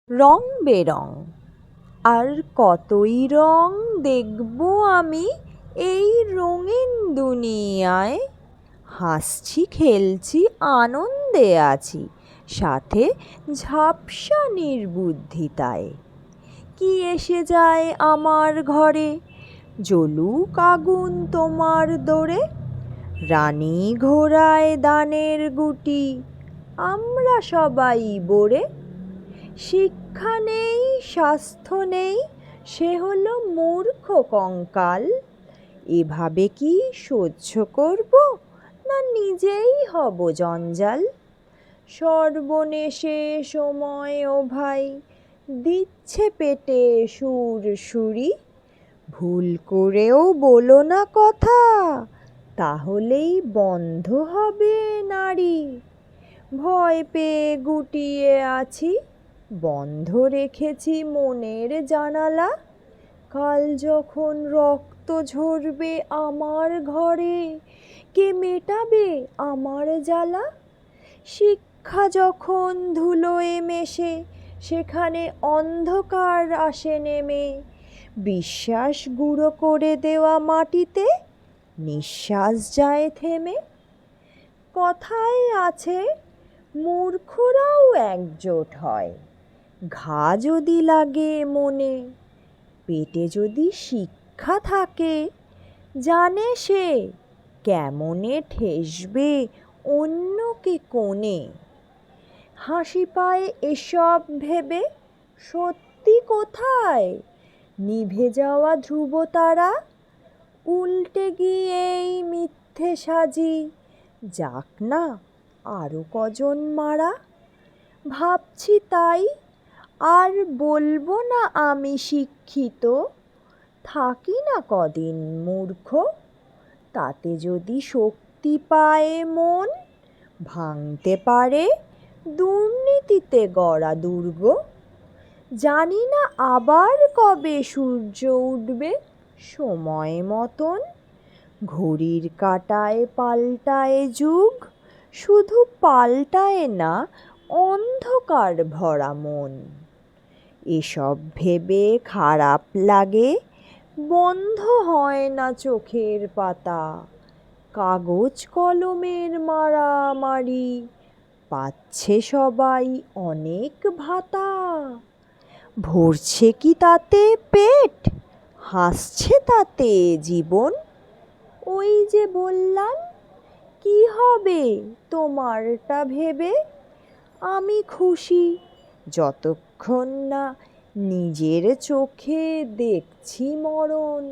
রং বেরং। আর কতই রং দেখব আমি এই রঙিন দুনিয়ায়। হাসছি খেলছি আনন্দে আছি, সাথে ঝাপসা নির্বুদ্ধিতায়। কি এসে যায় আমার ঘরে, জ্বলুক আগুন তোমার দোরে। রানী ঘোড়ায় দানের গুটি, আমরা সবাই বোরে। শিক্ষা নেই স্বাস্থ্য নেই, সে হলো মূর্খ কঙ্কাল। এভাবে কি সহ্য করব, না নিজেই হব জঞ্জাল। সর্বনেশে সময় ও ভাই, দিচ্ছে পেটে সুরসুরি। ভুল করেও বলো না কথা, তাহলেই বন্ধ হবে নাড়ি। ভয় পেয়ে গুটিয়ে আছি, বন্ধ রেখেছি মনের জানালা। কাল যখন রক্ত ঝরবে আমার ঘরে, কে মেটাবে আমার জ্বালা। শিক্ষা যখন ধুলোয় মেশে, সেখানে অন্ধকার আসে নেমে। বিশ্বাস গুঁড়ো করে দেওয়া মাটিতে, নিঃশ্বাস যায় থেমে। কথায় আছে, মূর্খরাও একজোট হয়। ঘা যদি লাগে মনে, পেটে যদি শিক্ষা থাকে, জানে সে কেমনে ঠেসবে অন্যকে কোণে। হাসি পায় এসব ভেবে, সত্যি কোথায়? নিভে যাওয়া ধ্রুবতারা। উল্টে গিয়েই মিথ্যে সাজি, যাক না আরো কজন মারা। ভাবছি তাই, আর বলবো না আমি শিক্ষিত। থাকি না কদিন মূর্খ, তাতে যদি শক্তি পায় মন, ভাঙতে পারে দুর্নীতিতে গড়া দুর্গ। জানি না আবার কবে সূর্য উঠবে সময় মতন। ঘড়ির কাঁটায় পাল্টায় যুগ, শুধু পাল্টায় না অন্ধকার ভরা মন। এসব ভেবে খারাপ লাগে, বন্ধ হয় না চোখের পাতা। কাগজ কলমের মারামারি, পাচ্ছে সবাই অনেক ভাতা। ভরছে কি তাতে পেট, হাসছে তাতে জীবন। ওই যে বললাম, কি হবে তোমারটা ভেবে। আমি খুশি যতক্ষণ না নিজের চোখে দেখছি মরণ।